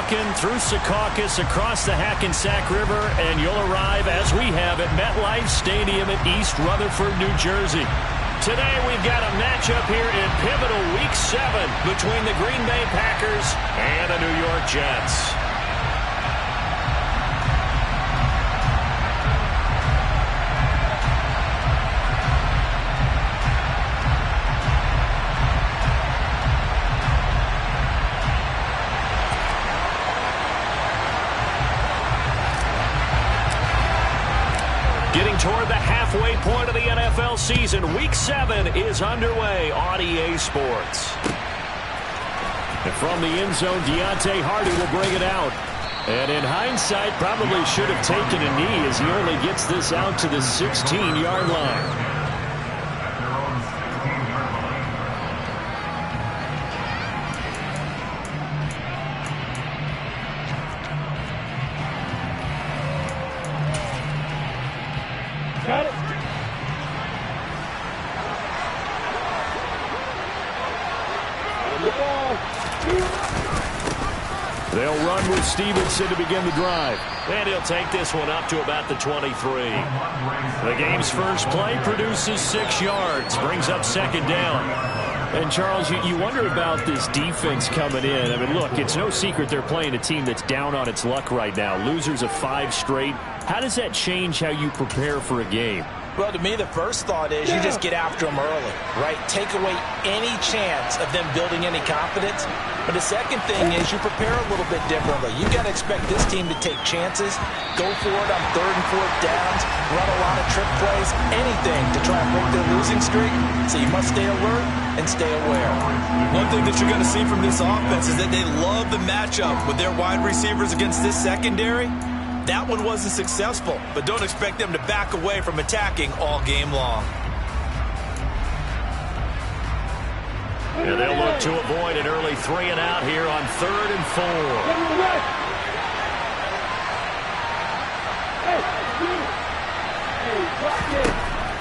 Lincoln, through Secaucus, across the Hackensack River, and you'll arrive, as we have, at MetLife Stadium at East Rutherford, New Jersey. Today we've got a matchup here in pivotal Week 7 between the Green Bay Packers and the New York Jets. Getting toward the halfway point of the NFL season, Week 7 is underway on EA Sports. And from the end zone, Deontay Hardy will bring it out. And in hindsight, probably should have taken a knee as he only gets this out to the 16-yard line. They'll run with Stevenson to begin the drive. And he'll take this one up to about the 23. The game's first play produces 6 yards, brings up second down. And, Charles, you wonder about this defense coming in. I mean, look, it's no secret they're playing a team that's down on its luck right now. Losers of 5 straight. How does that change how you prepare for a game? Well, to me, the first thought is you just get after them early, right? Take away any chance of them building any confidence. But the second thing is you prepare a little bit differently. You got to expect this team to take chances, go for it on 3rd and 4th downs, run a lot of trick plays, anything to try and break their losing streak. So you must stay alert and stay aware. One thing that you're going to see from this offense is that they love the matchup with their wide receivers against this secondary. That one wasn't successful, but don't expect them to back away from attacking all game long. And they'll look to avoid an early 3 and out here on 3rd and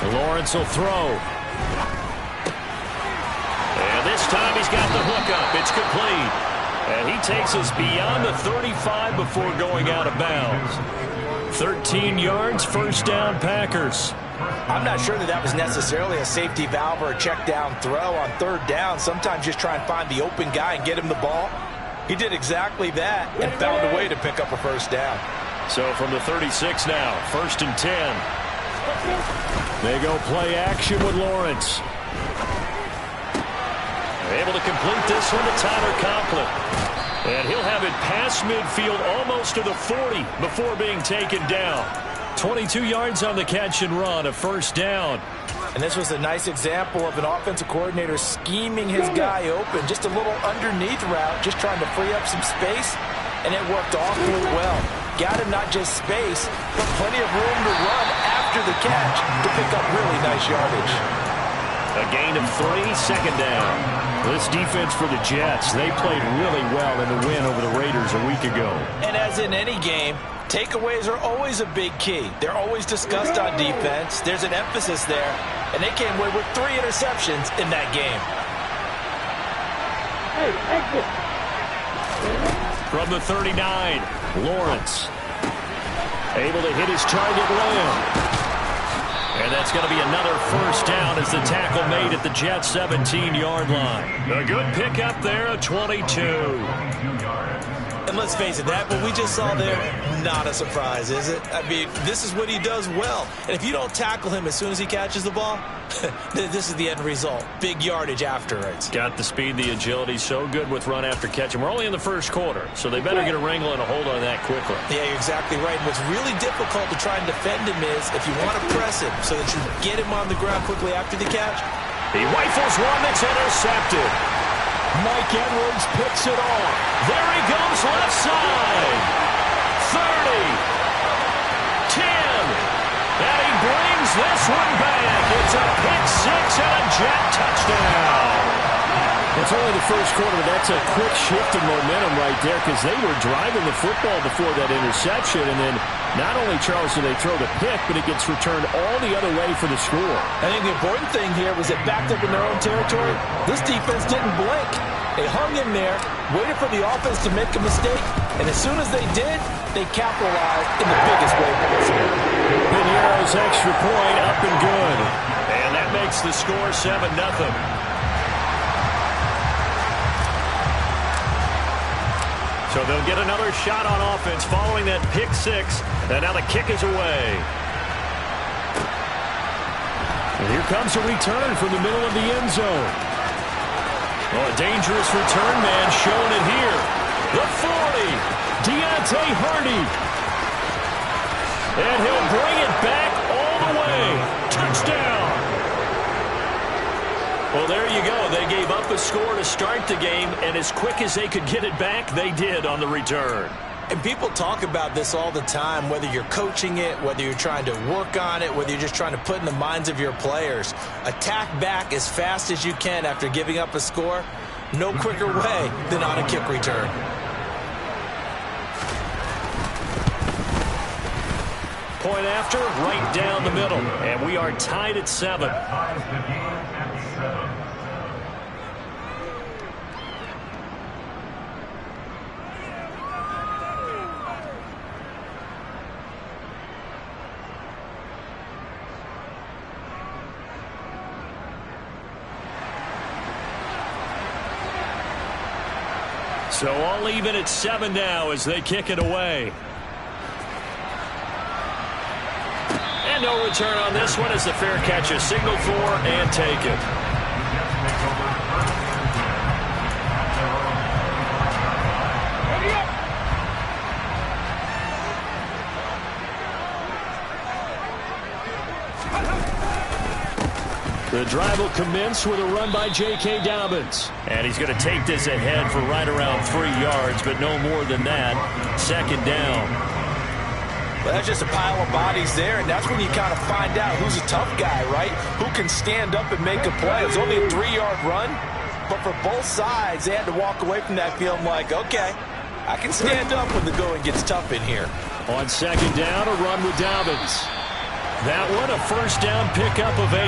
4. Lawrence will throw. And this time he's got the hook up. It's complete. And he takes us beyond the 35 before going out of bounds. 13 yards, first down, Packers. I'm not sure that was necessarily a safety valve or a check down throw on 3rd down. Sometimes just try and find the open guy and get him the ball. He did exactly that and found a way to pick up a first down. So from the 36 now, 1st and 10. They go play action with Lawrence. Able to complete this one to Tyler Conklin. And he'll have it past midfield almost to the 40 before being taken down. 22 yards on the catch and run, a first down. And this was a nice example of an offensive coordinator scheming his guy open. Just a little underneath route, just trying to free up some space. And it worked awfully well. Got him not just space, but plenty of room to run after the catch to pick up really nice yardage. A gain of 3, second down. This defense for the Jets, they played really well in the win over the Raiders a week ago. And as in any game, takeaways are always a big key. They're always discussed on defense. There's an emphasis there. And they came away with 3 interceptions in that game. From the 39, Lawrence. Able to hit his target, Lamb. And that's going to be another first down as the tackle made at the Jets' 17-yard line. A good pickup there, a 22. And let's face it, that what we just saw there, not a surprise, is it? I mean, this is what he does well. And if you don't tackle him as soon as he catches the ball, this is the end result. Big yardage after it. Got the speed, the agility, so good with run after catch. And we're only in the first quarter, so they better get a wrangle and a hold on that quickly. Yeah, you're exactly right. And what's really difficult to try and defend him is if you want to press him so that you get him on the ground quickly after the catch. He rifles one that's intercepted. Mike Edwards picks it off. There he goes left side. 30. 10. And he brings this one back. It's a pick 6 and a Jet touchdown. It's only the first quarter, but that's a quick shift in momentum right there because they were driving the football before that interception. And then not only, Charles, do they throw the pick, but it gets returned all the other way for the score. I think the important thing here was that backed up in their own territory, this defense didn't blink. They hung in there, waited for the offense to make a mistake, and as soon as they did, they capitalized in the biggest way possible. Pinero's extra point up and good. And that makes the score 7-0. So they'll get another shot on offense following that pick six. And now the kick is away. And here comes a return from the middle of the end zone. Oh, a dangerous return man showing it here. The 40. Deontay Hardy. And he'll bring it back all the way. Touchdown. Well, there you go. They gave up a score to start the game, and as quick as they could get it back, they did on the return. And people talk about this all the time, whether you're coaching it, whether you're trying to work on it, whether you're just trying to put in the minds of your players. Attack back as fast as you can after giving up a score. No quicker way than on a kick return. Point after, right down the middle. And we are tied at 7. So all even at 7 now as they kick it away. And no return on this one as the fair catch is signaled for and taken. The drive will commence with a run by J.K. Dobbins. And he's going to take this ahead for right around 3 yards, but no more than that. Second down. Well, that's just a pile of bodies there, and that's when you kind of find out who's a tough guy, right? Who can stand up and make a play. It was only a 3-yard run, but for both sides, they had to walk away from that feeling like, okay, I can stand up when the going gets tough in here. On second down, a run with Dobbins. That one, a first down pickup of 8.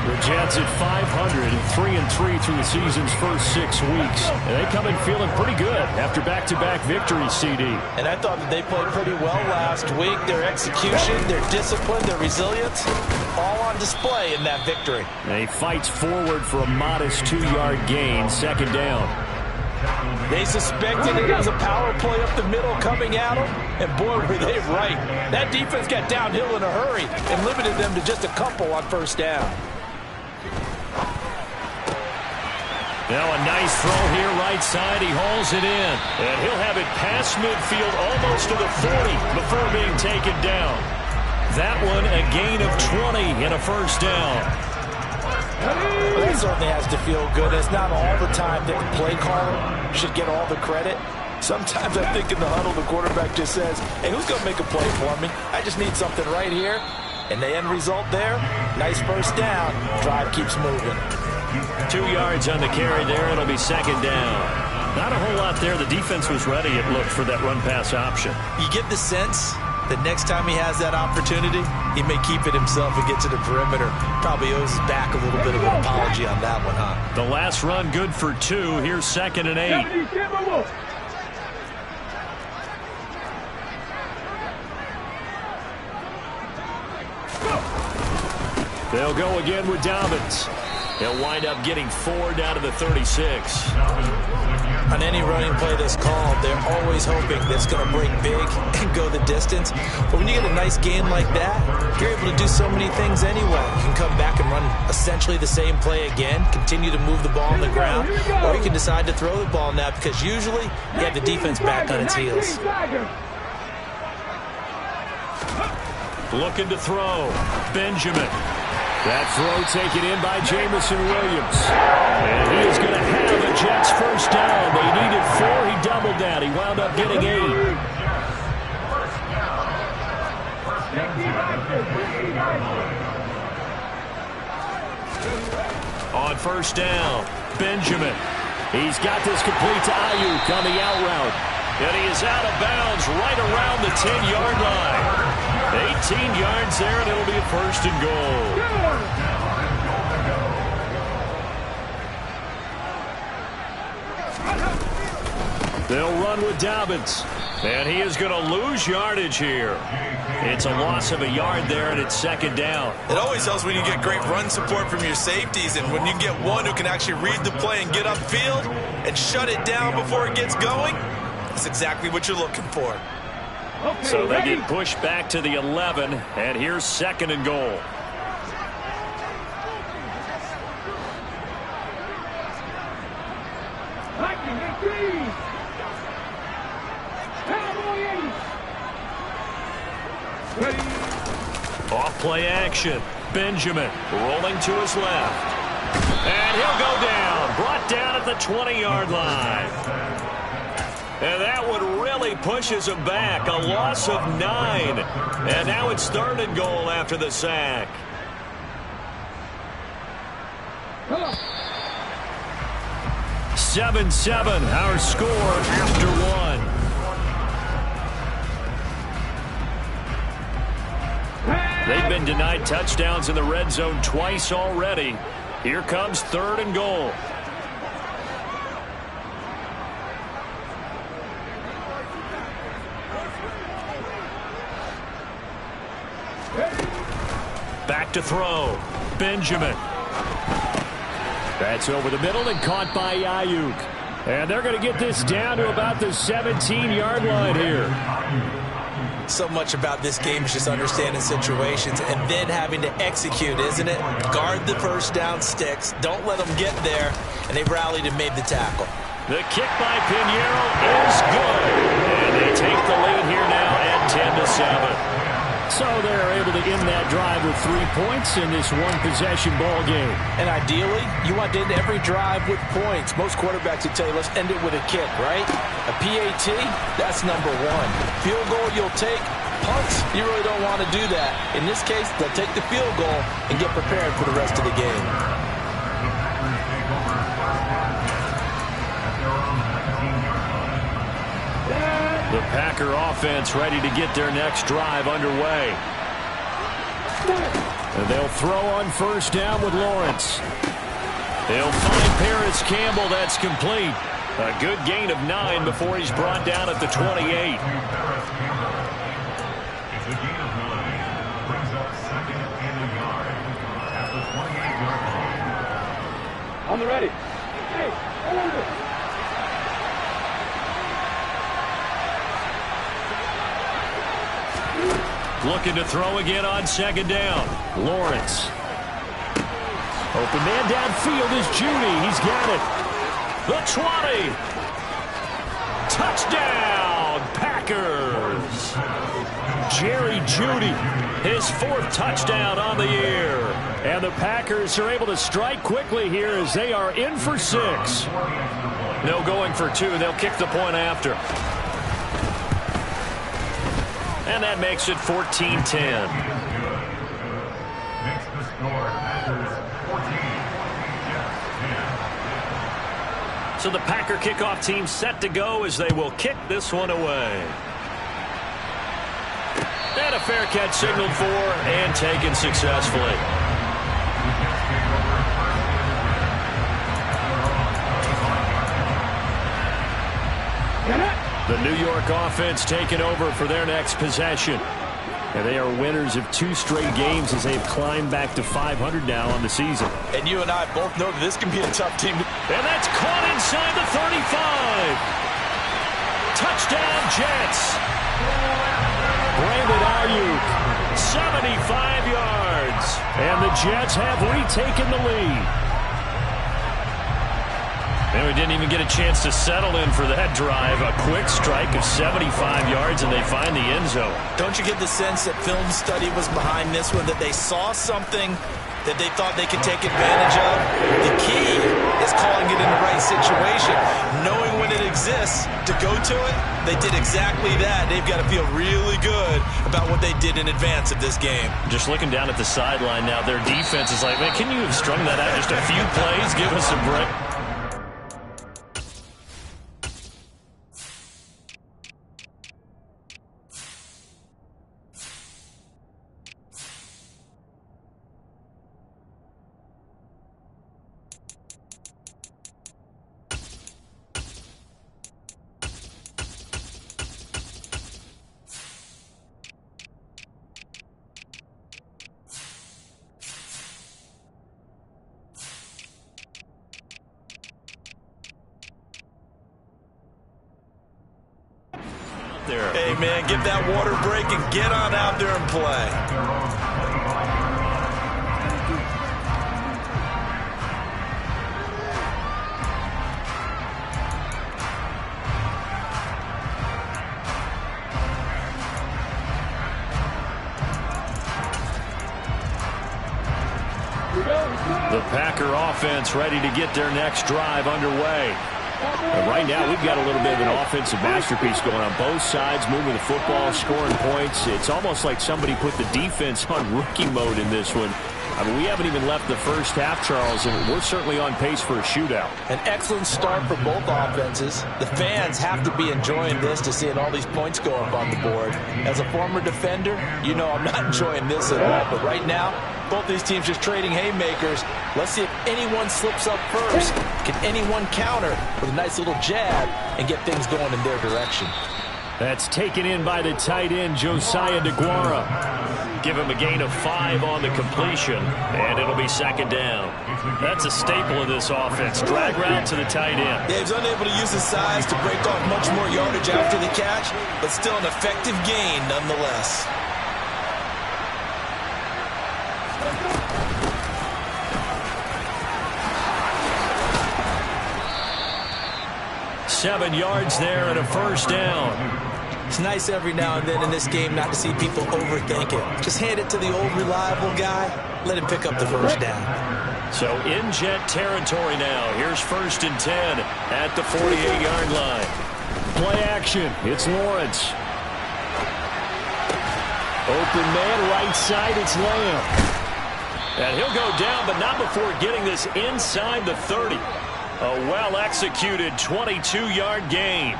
The Jets at 500 and 3-3 through the season's first 6 weeks. And they come in feeling pretty good after back-to-back victories, CD. And I thought that they played pretty well last week. Their execution, their discipline, their resilience, all on display in that victory. And he fights forward for a modest 2-yard gain, second down. They suspected it was a power play up the middle coming at them, and boy, were they right. That defense got downhill in a hurry and limited them to just a couple on first down. Now a nice throw here right side. He hauls it in. And he'll have it past midfield almost to the 40 before being taken down. That one a gain of 20 and a first down. Well, that certainly has to feel good. It's not all the time that the play caller should get all the credit. Sometimes I think in the huddle the quarterback just says, hey, who's going to make a play for me? I just need something right here. And the end result there, nice first down. Drive keeps moving. 2 yards on the carry there. It'll be second down. Not a whole lot there. The defense was ready, it looked, for that run-pass option. You get the sense that next time he has that opportunity, he may keep it himself and get to the perimeter. Probably owes his back a little bit of an apology on that one, huh? The last run good for 2. Here's second and 8. They'll go again with Dobbins. He'll wind up getting 4 down to the 36. On any running play that's called, they're always hoping that it's going to break big and go the distance. But when you get a nice game like that, you're able to do so many things anyway. You can come back and run essentially the same play again, continue to move the ball on the ground, or you can decide to throw the ball now because usually you have the defense back on its heels. Looking to throw. Benjamin. That throw taken in by Jamison Williams. And he is going to have a Jets first down. They needed 4. He doubled that. He wound up getting 8. On first down, Benjamin. He's got this complete to Ayuk on the out route. And he is out of bounds right around the 10-yard line. 18 yards there, and it'll be a first and goal. They'll run with Dobbins. And he is going to lose yardage here. It's a loss of a yard there, and it's second down. It always helps when you get great run support from your safeties, and when you get one who can actually read the play and get upfield and shut it down before it gets going, that's exactly what you're looking for. So they get pushed back to the 11, and here's second and goal. Off play action. Benjamin rolling to his left. And he'll go down. Brought down at the 20-yard line. And that one really pushes him back. A loss of 9. And now it's third and goal after the sack. 7-7, our score after one. They've been denied touchdowns in the red zone twice already. Here comes third and goal. Back to throw. Benjamin. That's over the middle and caught by Ayuk. And they're going to get this down to about the 17-yard line here. So much about this game is just understanding situations and then having to execute, isn't it? Guard the first down sticks. Don't let them get there. And they rallied and made the tackle. The kick by Pinheiro is good. And they take the lead here now at 10-7. So they're able to end that drive with 3 points in this one-possession ball game. And ideally, you want to end every drive with points. Most quarterbacks would tell you, let's end it with a kick, right? A PAT, that's number one. Field goal you'll take. Punts, you really don't want to do that. In this case, they'll take the field goal and get prepared for the rest of the game. The Packer offense ready to get their next drive underway. And they'll throw on first down with Lawrence. They'll find Paris Campbell. That's complete. A good gain of 9 before he's brought down at the 28. On the ready. Hey, hold it. Looking to throw again on second down. Lawrence. Open man downfield is Judy. He's got it. The 20. Touchdown, Packers. Jerry Judy, his 4th touchdown on the year. And the Packers are able to strike quickly here as they are in for 6. No going for 2. They'll kick the point after. And that makes it 14-10. So the Packer kickoff team set to go as they will kick this one away. And a fair catch signaled for and taken successfully. The New York offense taking over for their next possession. And they are winners of 2 straight games as they've climbed back to 500 now on the season. And you and I both know that this can be a tough team. And that's caught inside the 35. Touchdown, Jets. Brandon Ayuk, 75 yards. And the Jets have retaken the lead. And we didn't even get a chance to settle in for that drive. A quick strike of 75 yards, and they find the end zone. Don't you get the sense that film study was behind this one, that they saw something that they thought they could take advantage of? The key is calling it in the right situation. Knowing when it exists to go to it, they did exactly that. They've got to feel really good about what they did in advance of this game. Just looking down at the sideline now, their defense is like, man, can you have strung that out just a few plays? Give us a break. out there. Hey, man, get that water break and get on out there and play. The Packer offense ready to get their next drive underway. And right now, we've got a little bit of an offensive masterpiece going on both sides, moving the football, scoring points. It's almost like somebody put the defense on rookie mode in this one. I mean, we haven't even left the first half, Charles, and we're certainly on pace for a shootout. An excellent start for both offenses. The fans have to be enjoying this to seeing all these points go up on the board. As a former defender, you know I'm not enjoying this at all. But right now, both these teams just trading haymakers. Let's see if anyone slips up first. Can anyone counter with a nice little jab and get things going in their direction? That's taken in by the tight end, Josiah DeGuara. Give him a gain of 5 on the completion, and it'll be second down. That's a staple of this offense. Drag route to the tight end. Yeah, he's unable to use his size to break off much more yardage after the catch, but still an effective gain nonetheless. Seven yards there and a first down. It's nice every now and then in this game not to see people overthink it. Just hand it to the old reliable guy. Let him pick up the first down. So in jet territory now. Here's 1st and 10 at the 48-yard line. Play action. It's Lawrence. Open man, right side. It's Lamb. And he'll go down, but not before getting this inside the 30. A well-executed 22-yard gain.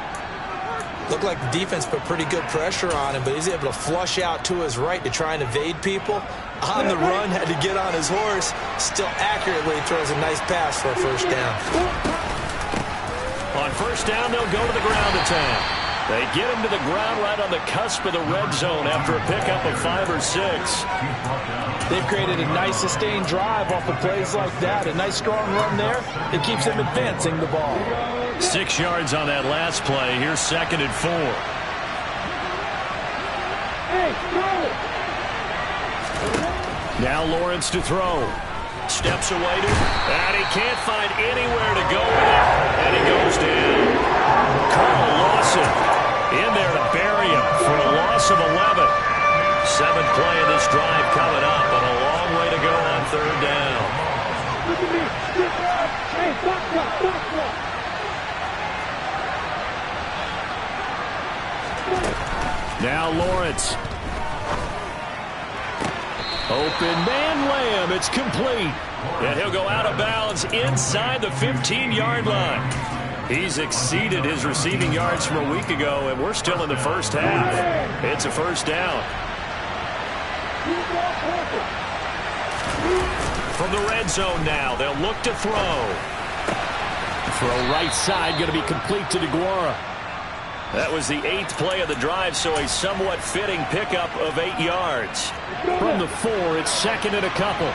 Looked like the defense put pretty good pressure on him, but he's able to flush out to his right to try and evade people. On the run, had to get on his horse. Still accurately throws a nice pass for a first down. On first down, they'll go to the ground attack. They get him to the ground right on the cusp of the red zone after a pickup of 5 or 6. They've created a nice sustained drive off of plays like that. A nice strong run there. It keeps them advancing the ball. 6 yards on that last play. Here's 2nd and 4. Now Lawrence to throw. Steps away to, and he can't find anywhere to go with it. And he goes down. Carl Lawson in there to bury him for a loss of 11. 7th play of this drive coming up, and a long way to go on 3rd down. Now Lawrence. Open man, Lamb. It's complete. And he'll go out of bounds inside the 15-yard line. He's exceeded his receiving yards from a week ago, and we're still in the first half. It's a first down. From the red zone now, they'll look to throw. Throw right side, going to be complete to DeGuara. That was the 8th play of the drive, so a somewhat fitting pickup of 8 yards. From the 4, it's 2nd and a couple.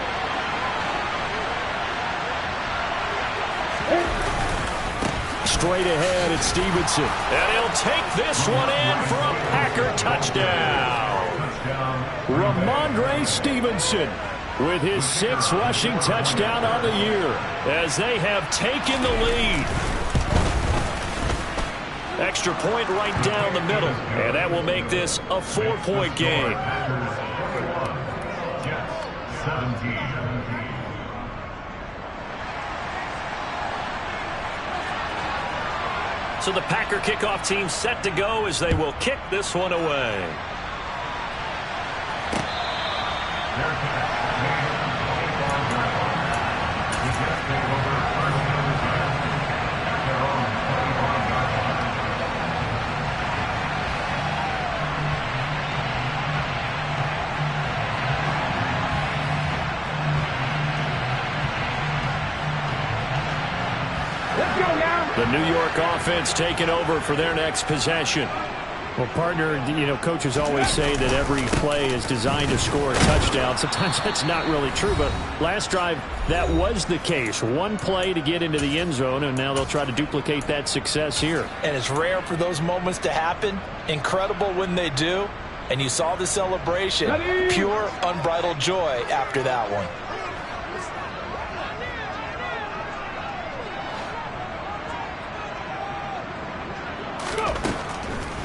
Straight ahead, it's Stevenson. And he'll take this one in for a Packer touchdown. Ramondre Stevenson with his 6th rushing touchdown on the year as they have taken the lead. Extra point right down the middle, and that will make this a 4-point game. So the Packer kickoff team set to go as they will kick this one away. The New York offense taking over for their next possession. Well, partner, coaches always say that every play is designed to score a touchdown. Sometimes that's not really true, but last drive, that was the case. One play to get into the end zone, and now they'll try to duplicate that success here. And it's rare for those moments to happen. Incredible when they do. And you saw the celebration. Pure, unbridled joy after that one.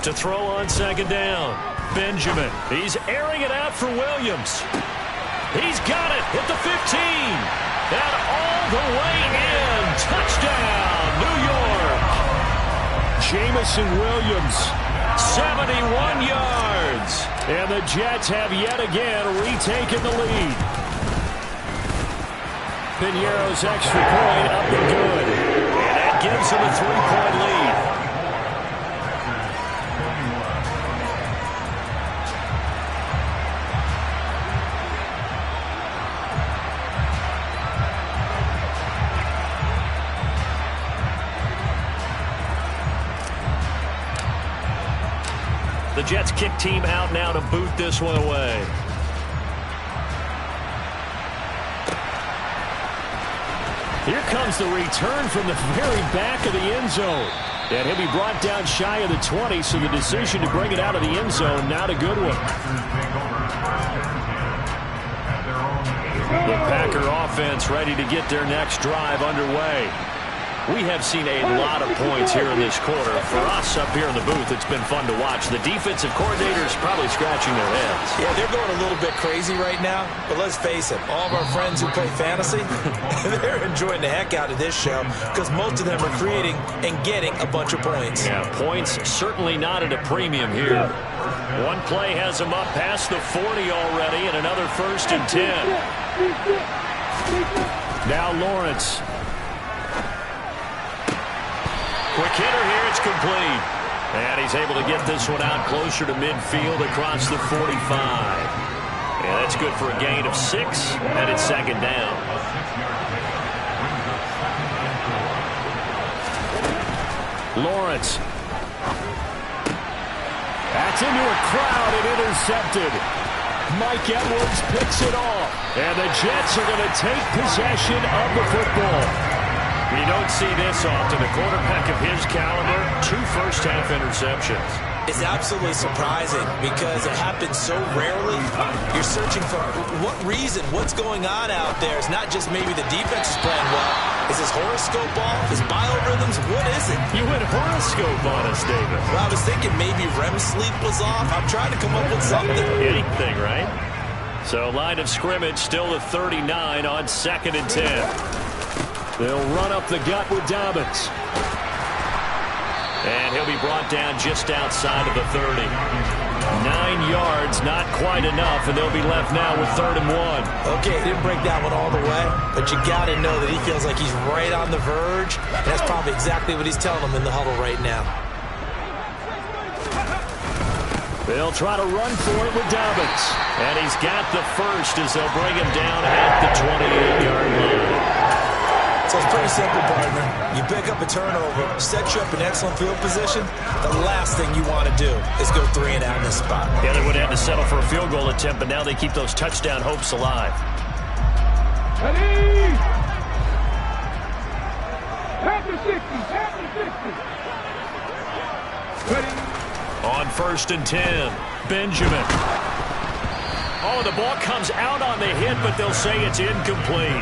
To throw on second down, Benjamin. He's airing it out for Williams. He's got it at the 15. And all the way in. Touchdown, New York. Jamison Williams, 71 yards. And the Jets have yet again retaken the lead. Piñeiro's extra point up and good. And that gives them a 3-point lead. The Jets kick team out now to boot this one away. Here comes the return from the very back of the end zone. And he'll be brought down shy of the 20, so the decision to bring it out of the end zone, not a good one. The Packer offense ready to get their next drive underway. We have seen a lot of points here in this quarter. For us up here in the booth, it's been fun to watch. The defensive coordinators probably scratching their heads. Yeah, they're going a little bit crazy right now. But let's face it, all of our friends who play fantasy, they're enjoying the heck out of this show because most of them are creating and getting a bunch of points. Yeah, points certainly not at a premium here. One play has them up past the 40 already, and another 1st and 10. Now Lawrence. Quick hitter here, it's complete. And he's able to get this one out closer to midfield across the 45. Yeah, that's good for a gain of 6, and it's second down. Lawrence. That's into a crowd and intercepted. Mike Edwards picks it off. And the Jets are going to take possession of the football. You don't see this often. A quarterback of his caliber, 2 first-half interceptions. It's absolutely surprising because it happens so rarely. You're searching for what reason, what's going on out there. It's not just maybe the defense is playing well. Is his horoscope off? His biorhythms? What is it? You went horoscope on us, David. Well, I was thinking maybe REM sleep was off. I'm trying to come up with something. Anything, right? So line of scrimmage still the 39 on 2nd and 10. They'll run up the gut with Dobbins. And he'll be brought down just outside of the 30. 9 yards, not quite enough, and they'll be left now with 3rd and 1. Okay, he didn't break that one all the way, but you got to know that he feels like he's right on the verge, and that's probably exactly what he's telling them in the huddle right now. They'll try to run for it with Dobbins. And he's got the first as they'll bring him down at the 28-yard line. So it's pretty simple, partner. You pick up a turnover, set you up in excellent field position. The last thing you want to do is go 3 and out in this spot. Yeah, they would have to settle for a field goal attempt, but now they keep those touchdown hopes alive. Ready? After 60. Ready? On 1st and 10, Benjamin. Oh, the ball comes out on the hit, but they'll say it's incomplete.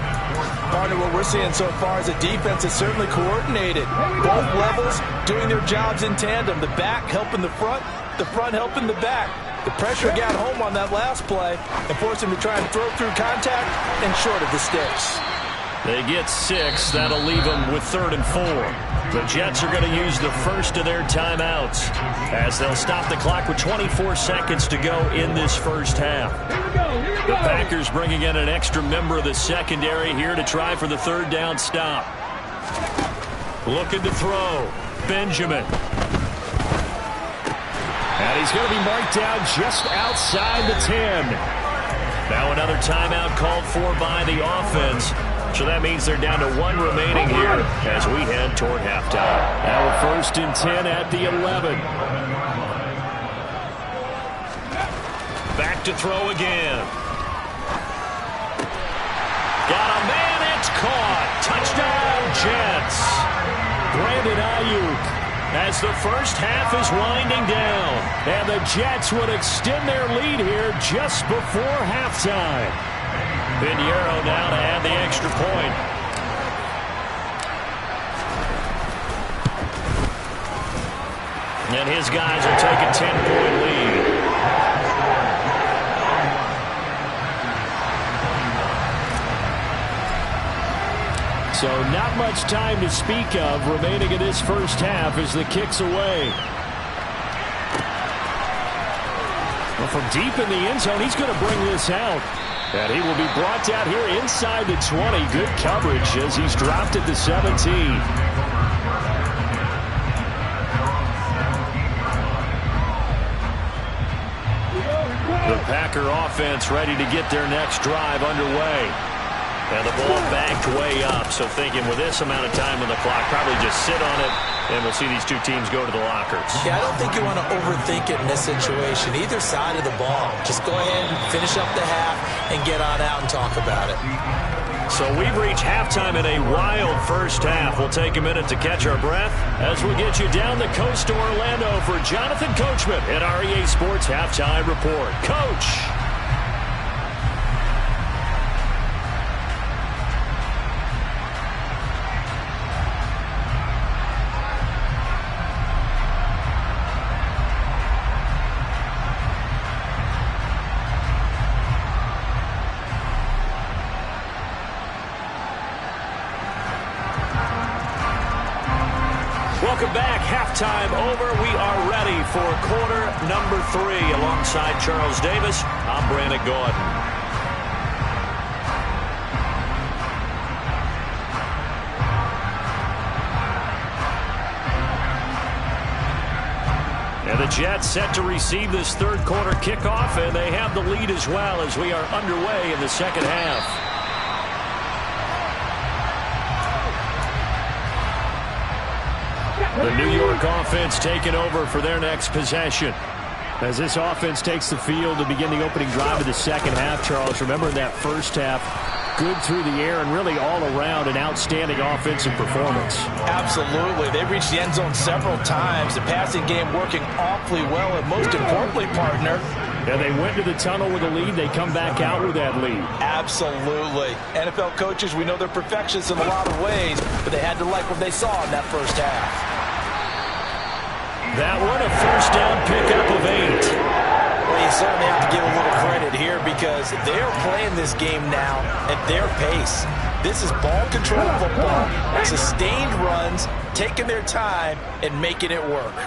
Partner, what we're seeing so far is a defense that's certainly coordinated. Both levels doing their jobs in tandem. The back helping the front helping the back. The pressure got home on that last play and forced him to try and throw through contact and short of the sticks. They get 6. That'll leave them with 3rd and 4. The Jets are going to use the first of their timeouts as they'll stop the clock with 24 seconds to go in this first half. The Packers bringing in an extra member of the secondary here to try for the 3rd down stop. Looking to throw. Benjamin. And he's going to be marked down just outside the 10. Now another timeout called for by the offense. So that means they're down to 1 remaining here as we head toward halftime. Now a 1st and 10 at the 11. back to throw again. Got a man, it's caught. Touchdown, Jets. Brandon Ayuk, as the first half is winding down. And the Jets would extend their lead here just before halftime. Pinheiro now to add the extra point. And his guys will take a 10-point lead. So not much time to speak of remaining in this first half as the kick's away. Well, from deep in the end zone, he's going to bring this out. And he will be brought down here inside the 20. Good coverage as he's dropped at the 17. The Packer offense ready to get their next drive underway. And the ball banked way up, so thinking with this amount of time on the clock, probably just sit on it, and we'll see these two teams go to the lockers. Yeah, I don't think you want to overthink it in this situation. Either side of the ball. Just go ahead and finish up the half and get on out and talk about it. So we've reached halftime in a wild first half. We'll take a minute to catch our breath as we get you down the coast to Orlando for Jonathan Coachman at our EA Sports Halftime Report. Coach! Welcome back. Halftime over. We are ready for quarter number 3. Alongside Charles Davis, I'm Brandon Gaudin. And the Jets set to receive this third quarter kickoff, and they have the lead as well as we are underway in the second half. The New York offense taking over for their next possession. As this offense takes the field to begin the opening drive of the second half, Charles, remember in that first half, good through the air and really all around an outstanding offensive performance. Absolutely. They reached the end zone several times. The passing game working awfully well, and most importantly, partner, and they went to the tunnel with a lead. They come back out with that lead. Absolutely. NFL coaches, we know they're perfectionists in a lot of ways, but they had to like what they saw in that first half. That one, a first down pickup of 8. Well, you certainly have to give a little credit here because they're playing this game now at their pace. This is ball control football, sustained runs, taking their time, and making it work.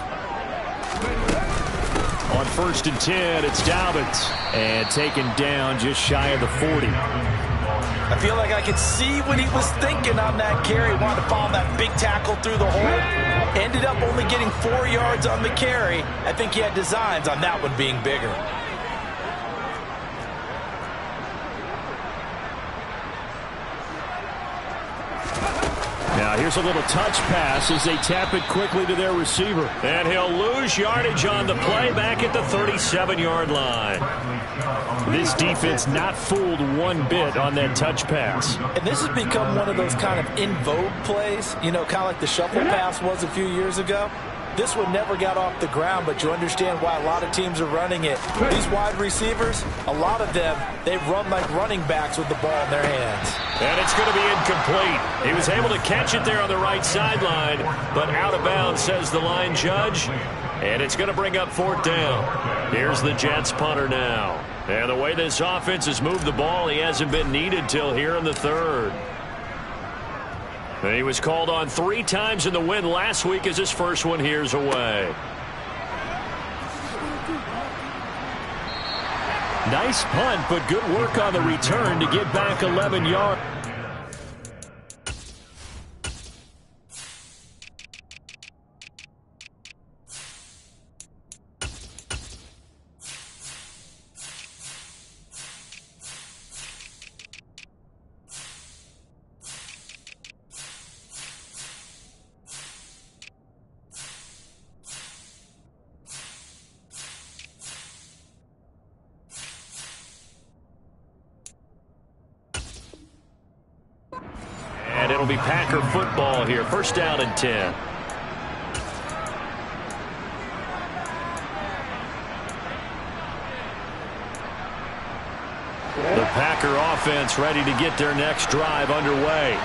On 1st and 10, it's Dobbins. And taken down just shy of the 40. I feel like I could see what he was thinking on that carry. Wanted to follow that big tackle through the hole. Ended up only getting 4 yards on the carry. I think he had designs on that one being bigger. Now here's a little touch pass as they tap it quickly to their receiver. And he'll lose yardage on the play back at the 37-yard line. This defense not fooled one bit on that touch pass. And this has become one of those kind of in vogue plays, you know, kind of like the shuffle pass was a few years ago. This one never got off the ground, but you understand why a lot of teams are running it. These wide receivers, a lot of them, they run like running backs with the ball in their hands. And it's going to be incomplete. He was able to catch it there on the right sideline, but out of bounds, says the line judge. And it's going to bring up 4th down. Here's the Jets punter now. And the way this offense has moved the ball, he hasn't been needed till here in the 3rd. And he was called on 3 times in the win last week as his first one here's away. Nice punt, but good work on the return to get back 11 yards. it'll be Packer football here. First down and 10. The Packer offense ready to get their next drive underway.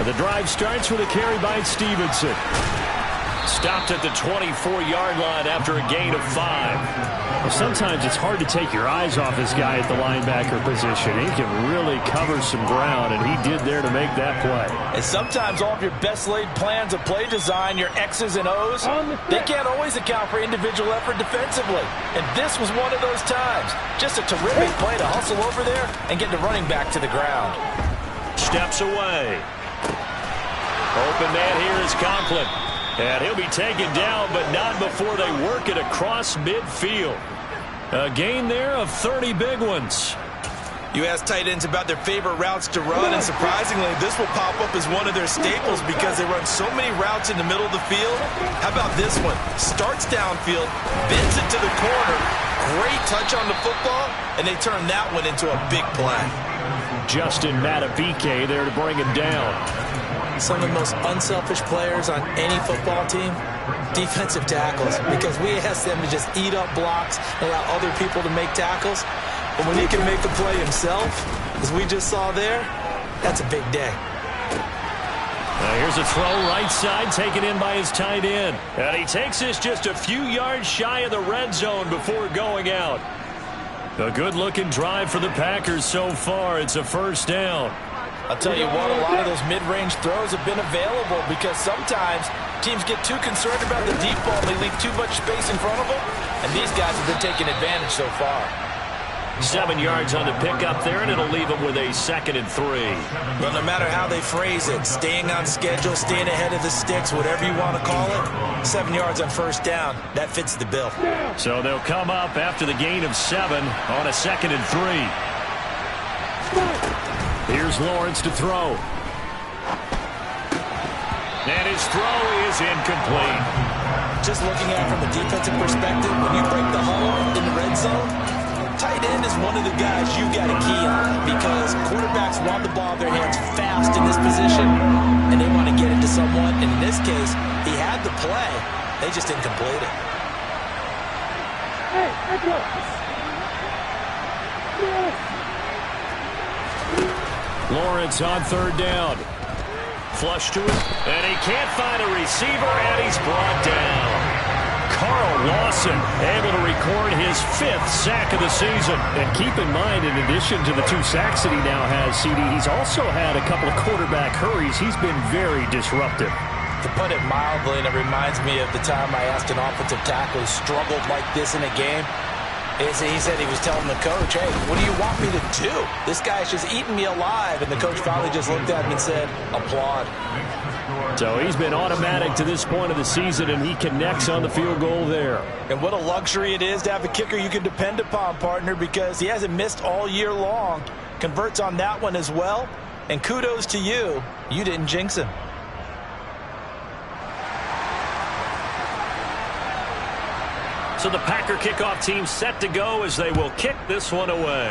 The drive starts with a carry by Stevenson. Stopped at the 24-yard line after a gain of 5. Well, sometimes it's hard to take your eyes off this guy at the linebacker position. He can really cover some ground, and he did there to make that play. And sometimes all of your best laid plans of play design, your X's and O's, they can't always account for individual effort defensively. And this was one of those times. Just a terrific play to hustle over there and get the running back to the ground. Steps away. Open man here is Conklin. And he'll be taken down, but not before they work it across midfield. A gain there of 30 big ones. You ask tight ends about their favorite routes to run, and surprisingly, this will pop up as one of their staples because they run so many routes in the middle of the field. How about this one? Starts downfield, bends it to the corner, great touch on the football, and they turn that one into a big play. Justin Matabike there to bring him down. Some of the most unselfish players on any football team, defensive tackles, because we ask them to just eat up blocks and allow other people to make tackles. But when he can make the play himself, as we just saw there, that's a big day. Here's a throw right side taken in by his tight end. And he takes this just a few yards shy of the red zone before going out. A good-looking drive for the Packers so far. It's a first down. I'll tell you what, a lot of those mid-range throws have been available because sometimes teams get too concerned about the deep ball and they leave too much space in front of them, and these guys have been taking advantage so far. 7 yards on the pickup there, and it'll leave them with a 2nd and 3. But no matter how they phrase it, staying on schedule, staying ahead of the sticks, whatever you want to call it, 7 yards on first down, that fits the bill. So they'll come up after the gain of 7 on a 2nd and 3. Here's Lawrence to throw. And his throw is incomplete. Just looking at it from a defensive perspective, when you break the huddle in the red zone, tight end is one of the guys you got to key on because quarterbacks want the ball in their hands fast in this position, and they want to get it to someone. And in this case, he had the play. They just didn't complete it. Hey, Lawrence on third down. Flush to it, and he can't find a receiver, and he's brought down. Carl Lawson able to record his 5th sack of the season. And keep in mind, in addition to the 2 sacks that he now has, CD, he's also had a couple of quarterback hurries. He's been very disruptive. To put it mildly, and it reminds me of the time I asked an offensive tackle who struggled like this in a game. He said he was telling the coach, hey, what do you want me to do? This guy's just eating me alive. And the coach finally just looked at him and said, applaud. So he's been automatic to this point of the season, and he connects on the field goal there. And what a luxury it is to have a kicker you can depend upon, partner, because he hasn't missed all year long. Converts on that one as well. And kudos to you. You didn't jinx him. So the Packer kickoff team set to go as they will kick this one away.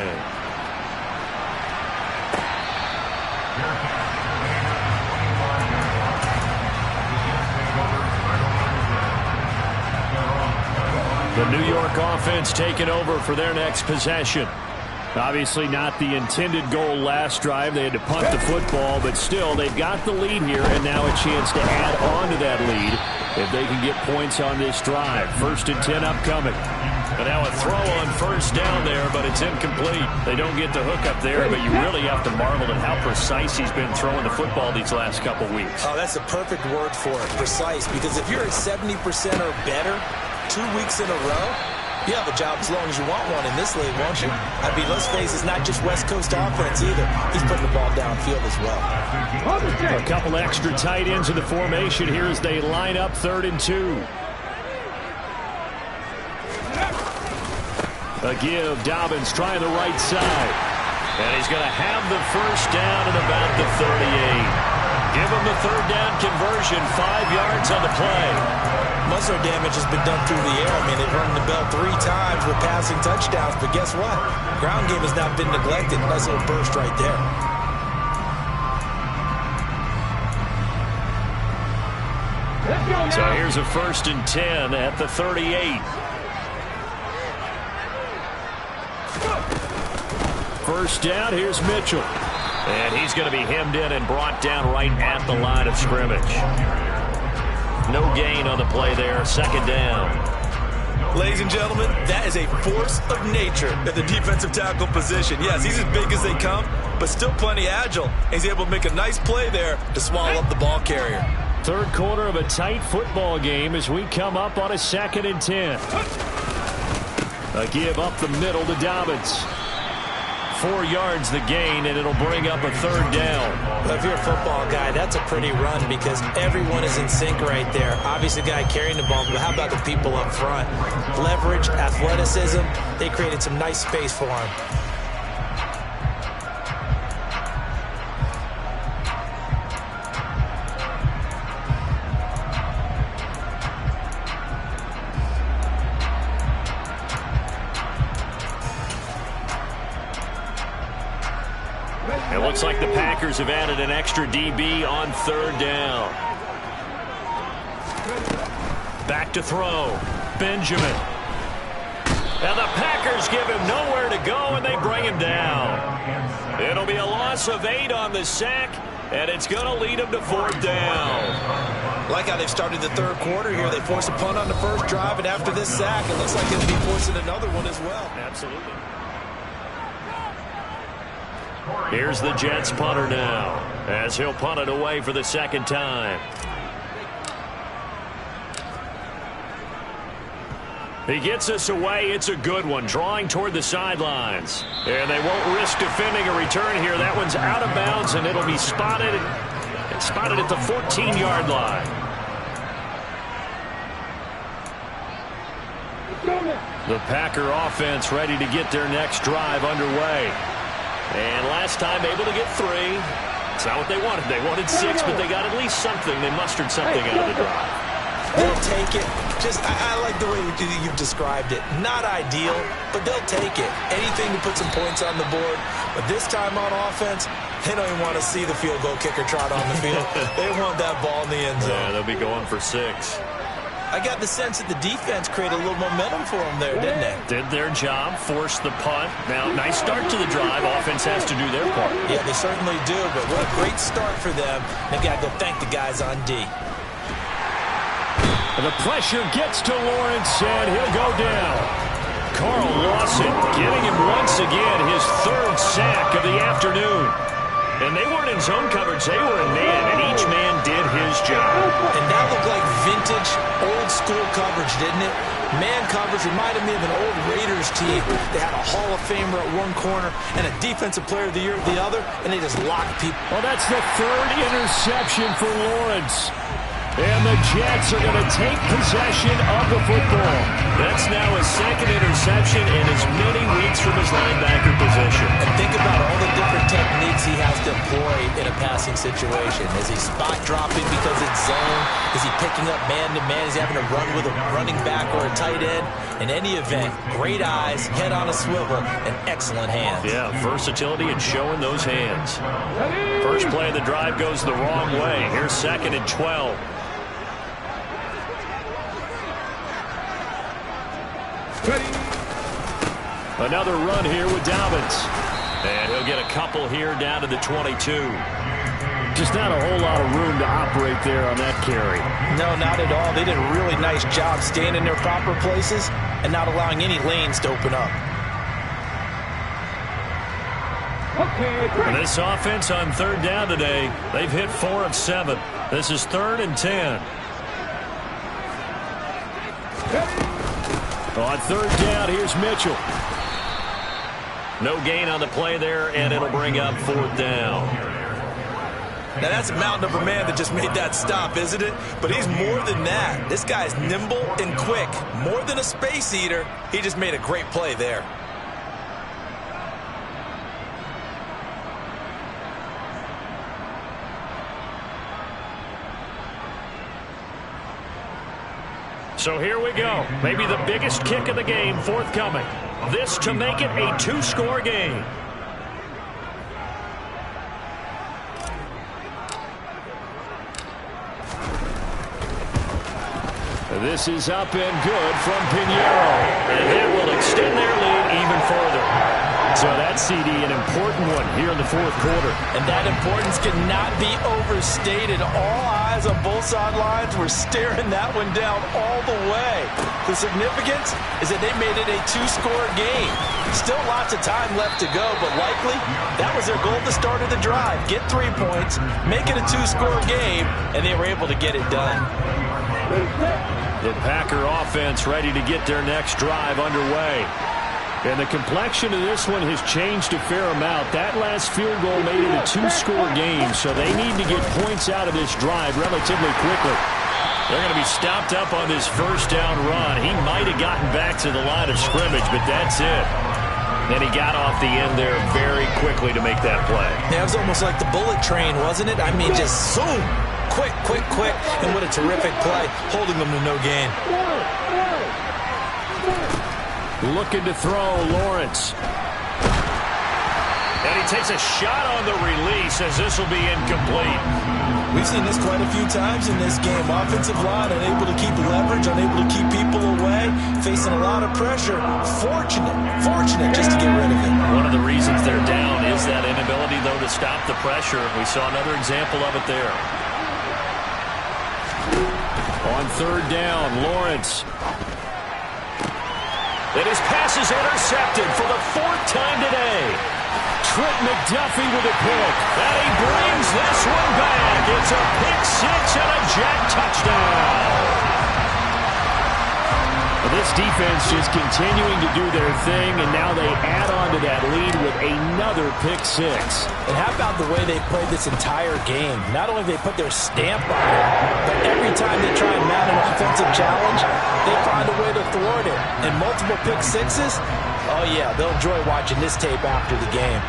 The New York offense taking over for their next possession. Obviously not the intended goal last drive. They had to punt the football, but still they've got the lead here, and now a chance to add on to that lead if they can get points on this drive. 1st and 10 upcoming. And now a throw on first down there, but it's incomplete. They don't get the hook up there, but you really have to marvel at how precise he's been throwing the football these last couple weeks. Oh, that's the perfect word for it, precise, because if you're at 70% or better 2 weeks in a row, you have a job as long as you want one in this league, won't you? I mean, let's face it, it's not just West Coast offense either. He's putting the ball downfield as well. A couple extra tight ends in the formation here as they line up 3rd and 2. A give, Dobbins trying the right side. And he's going to have the first down at about the 38. Give him the 3rd down conversion, 5 yards on the play. Muzzler damage has been done through the air. I mean, they've rung the bell 3 times with passing touchdowns, but guess what? Ground game has not been neglected. Nice little burst right there. So here's a 1st and 10 at the 38. First down, here's Mitchell. And he's going to be hemmed in and brought down right at the line of scrimmage. No gain on the play there. 2nd down. Ladies and gentlemen, that is a force of nature at the defensive tackle position. Yes, he's as big as they come, but still plenty agile. He's able to make a nice play there to swallow up the ball carrier. 3rd quarter of a tight football game as we come up on a 2nd and 10. A give up the middle to Dobbins. 4 yards the gain, and it'll bring up a 3rd down. Well, if you're a football guy, that's a pretty run because everyone is in sync right there. Obviously, the guy carrying the ball, but how about the people up front? Leverage, athleticism, they created some nice space for him. It looks like the Packers have added an extra DB on 3rd down. Back to throw. Benjamin. And the Packers give him nowhere to go, and they bring him down. It'll be a loss of 8 on the sack, and it's going to lead him to 4th down. Like how they've started the 3rd quarter here. They force a punt on the 1st drive, and after this sack, it looks like they'll be forcing another one as well. Absolutely. Here's the Jets punter now, as he'll punt it away for the 2nd time. He gets us away. It's a good one, drawing toward the sidelines. And they won't risk defending a return here. That one's out of bounds, and it'll be spotted at the 14-yard line. The Packer offense ready to get their next drive underway. And last time able to get 3. It's not what they wanted. They wanted 6, but they got at least something. They mustered something out of the drive. They'll take it. I like the way you've described it. Not ideal, but they'll take it. Anything to put some points on the board. But this time on offense, they don't even want to see the field goal kicker trot on the field. They want that ball in the end zone. Yeah, they'll be going for 6. I got the sense that the defense created a little momentum for them there, didn't they? Did their job, forced the punt. Now, nice start to the drive. Offense has to do their part. Yeah, they certainly do, but what a great start for them. They've got to go thank the guys on D. The pressure gets to Lawrence, and he'll go down. Carl Lawson getting him once again, his 3rd sack of the afternoon. And they weren't in zone coverage. They were in man, and each man did his job. And that looked like vintage, old-school coverage, didn't it? Man coverage reminded me of an old Raiders team. They had a Hall of Famer at one corner and a Defensive Player of the Year at the other, and they just locked people. Well, that's the 3rd interception for Lawrence. And the Jets are going to take possession of the football. That's now his 2nd interception in as many weeks from his linebacker position. And think about all the different techniques he has to employ in a passing situation. Is he spot dropping because it's zone? Is he picking up man-to-man? Is he having to run with a running back or a tight end? In any event, great eyes, head on a swivel, and excellent hands. Yeah, versatility and showing those hands. First play of the drive goes the wrong way. Here's 2nd and 12. Another run here with Dobbins. And he'll get a couple here down to the 22. Just not a whole lot of room to operate there on that carry. No, not at all. They did a really nice job staying in their proper places and not allowing any lanes to open up. And this offense on 3rd down today, they've hit 4 of 7. This is 3rd and 10. On 3rd down, here's Mitchell. No gain on the play there, and it'll bring up 4th down. Now, that's a mountain of a man that just made that stop, isn't it? But he's more than that. This guy's nimble and quick. More than a space eater, he just made a great play there. So here we go. Maybe the biggest kick of the game forthcoming. This to make it a 2-score game. This is up and good from Pinheiro. And it will extend their lead even further. So that CD, an important one here in the fourth quarter. And that importance cannot be overstated. All eyes on both sidelines were staring that one down all the way. The significance is that they made it a two-score game. Still lots of time left to go, but likely that was their goal at the start of the drive. Get 3 points, make it a two-score game, and they were able to get it done. The Packer offense ready to get their next drive underway. And the complexion of this one has changed a fair amount. That last field goal made it a two-score game, so they need to get points out of this drive relatively quickly. They're going to be stopped up on this first down run. He might have gotten back to the line of scrimmage, but that's it. Then he got off the end there very quickly to make that play. Yeah, it was almost like the bullet train, wasn't it? I mean, just zoom. Quick, quick, quick. And what a terrific play, holding them to no gain. Looking to throw, Lawrence. And he takes a shot on the release as this will be incomplete. We've seen this quite a few times in this game. Offensive line unable to keep leverage, unable to keep people away, facing a lot of pressure. Fortunate just to get rid of it. One of the reasons they're down is that inability, though, to stop the pressure. We saw another example of it there. On third down, Lawrence. And his pass is intercepted for the fourth time today. Trent McDuffie with a pick. And he brings this one back. It's a pick six and a Jet touchdown. This defense just continuing to do their thing, and now they add on to that lead with another pick six. And how about the way they played this entire game? Not only they put their stamp on it, but every time they try and mount an offensive challenge, they find a way to thwart it. And multiple pick sixes, oh yeah, they'll enjoy watching this tape after the game.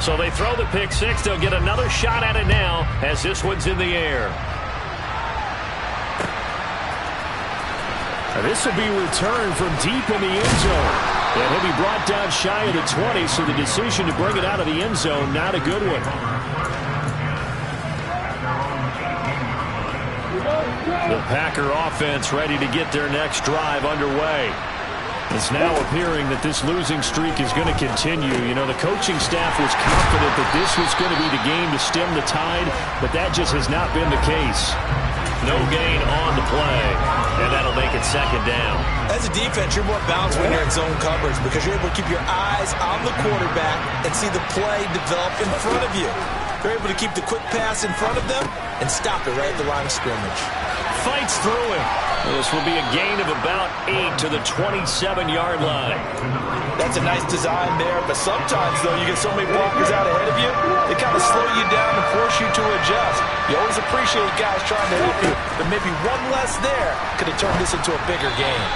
So they throw the pick six. They'll get another shot at it now as this one's in the air. And this will be returned from deep in the end zone. And he'll be brought down shy of the 20, so the decision to bring it out of the end zone, not a good one. The Packer offense ready to get their next drive underway. It's now appearing that this losing streak is going to continue. You know, the coaching staff was confident that this was going to be the game to stem the tide, but that just has not been the case. No gain on the play, and that'll make it second down. As a defense, you're more balanced when you're in zone coverage because you're able to keep your eyes on the quarterback and see the play develop in front of you. They're able to keep the quick pass in front of them and stop it right at the line of scrimmage. Fights through him. This will be a gain of about 8 to the 27-yard line. That's a nice design there, but sometimes, though, you get so many blockers out ahead of you, they kind of slow you down and force you to adjust. You always appreciate guys trying to help you, but maybe one less there could have turned this into a bigger game.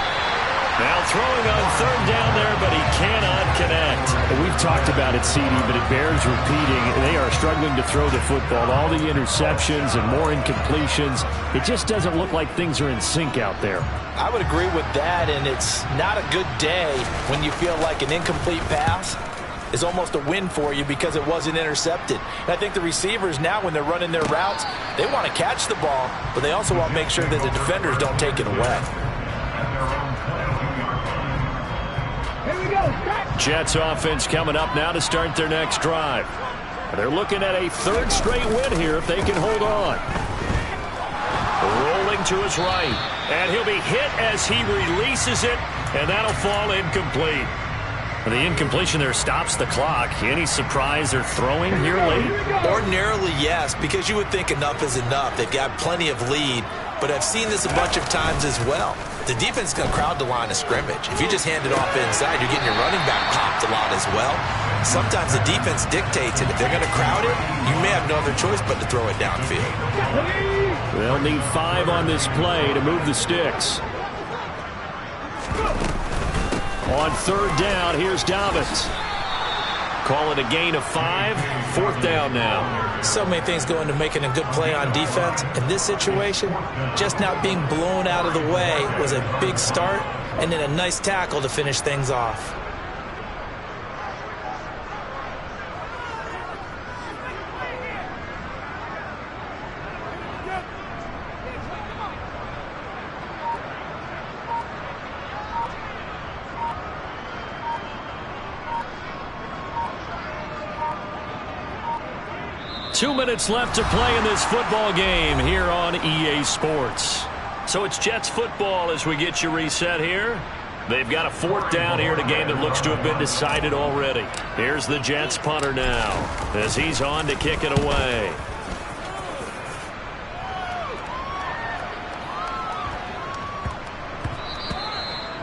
Now throwing on third down there, but he cannot connect. We've talked about it, CD, but it bears repeating. They are struggling to throw the football. All the interceptions and more incompletions. It just doesn't look like things are in sync out there. I would agree with that, and it's not a good day when you feel like an incomplete pass is almost a win for you because it wasn't intercepted. And I think the receivers now, when they're running their routes, they want to catch the ball, but they also want to make sure that the defenders don't take it away. Jets offense coming up now to start their next drive. They're looking at a third straight win here if they can hold on. Rolling to his right. And he'll be hit as he releases it, and that'll fall incomplete. The incompletion there stops the clock. Any surprise they're throwing here late? Ordinarily, yes, because you would think enough is enough. They've got plenty of lead, but I've seen this a bunch of times as well. The defense is going to crowd the line of scrimmage. If you just hand it off inside, you're getting your running back popped a lot as well. Sometimes the defense dictates it. If they're going to crowd it, you may have no other choice but to throw it downfield. They'll need 5 on this play to move the sticks. On third down, here's Dobbins. Call it a gain of 5. Fourth down now. So many things go into making a good play on defense. In this situation, just not being blown out of the way was a big start, and then a nice tackle to finish things off. 2 minutes left to play in this football game here on EA Sports. So it's Jets football as we get you reset here. They've got a 4th down here in a game that looks to have been decided already. Here's the Jets punter now as he's on to kick it away.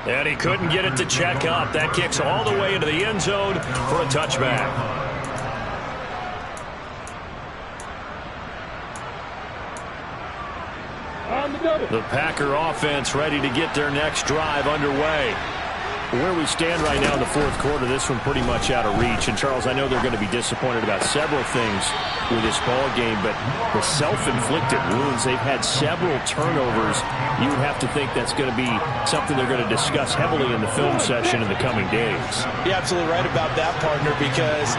And he couldn't get it to check up. That kicks all the way into the end zone for a touchback. The Packer offense ready to get their next drive underway. Where we stand right now in the 4th quarter, this one pretty much out of reach. And, Charles, I know they're going to be disappointed about several things with this ball game, but the self-inflicted wounds, they've had several turnovers. You would have to think that's going to be something they're going to discuss heavily in the film session in the coming days. You're absolutely right about that, partner, because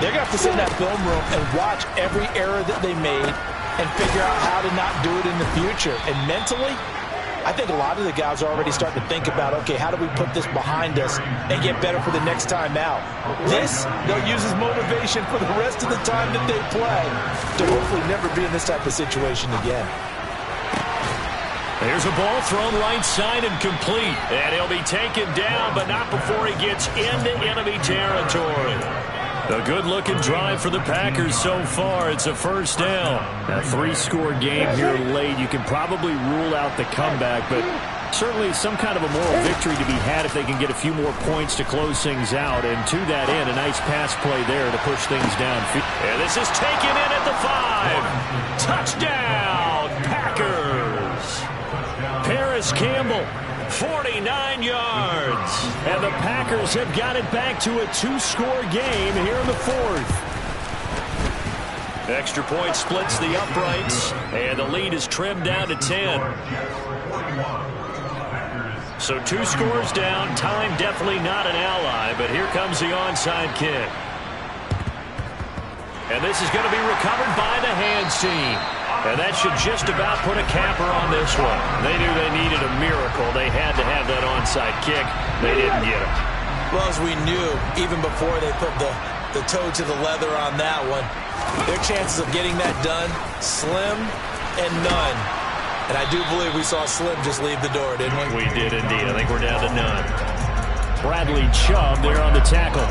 they're going to have to sit in that film room and watch every error that they made and figure out how to not do it in the future. And mentally, I think a lot of the guys are already starting to think about, okay, how do we put this behind us and get better for the next time out? This, they'll use as motivation for the rest of the time that they play to hopefully never be in this type of situation again. There's a ball thrown right side and complete. And he'll be taken down, but not before he gets into enemy territory. A good-looking drive for the Packers so far. It's a 1st down. A 3-score game here late. You can probably rule out the comeback, but certainly some kind of a moral victory to be had if they can get a few more points to close things out. And to that end, a nice pass play there to push things down. And this is taken in at the 5. Touchdown, Packers. Paris Campbell, 49 yards. And the Packers have got it back to a 2-score game here in the 4th. Extra point splits the uprights, and the lead is trimmed down to 10. So 2 scores down. Time definitely not an ally, but here comes the onside kick. And this is going to be recovered by the hands team. And that should just about put a capper on this one. They knew they needed a miracle. They had to have that onside kick. They didn't get it. Well, as we knew, even before they put the toe to the leather on that one, their chances of getting that done, slim and none. And I do believe we saw Slim just leave the door, didn't we? We did indeed. I think we're down to none. Bradley Chubb there on the tackle.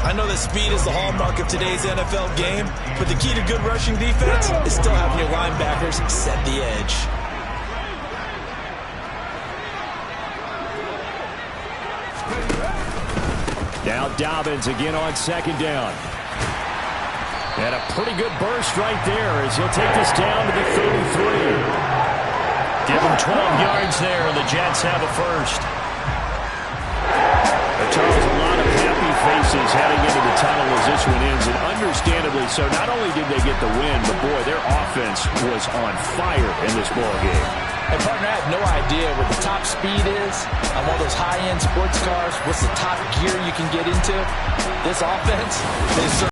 I know that speed is the hallmark of today's NFL game, but the key to good rushing defense is still having your linebackers set the edge. Now Dobbins again on 2nd down. And a pretty good burst right there as he'll take this down to the 33. Give him 12 yards there, and the Jets have a 1st. Charles, a lot of happy faces heading into the tunnel as this one ends, and understandably so. Not only did they get the win, but boy, their offense was on fire in this ball game. And partner, I have no idea what the top speed is on one of those high-end sports cars. What's the top gear you can get into? This offense is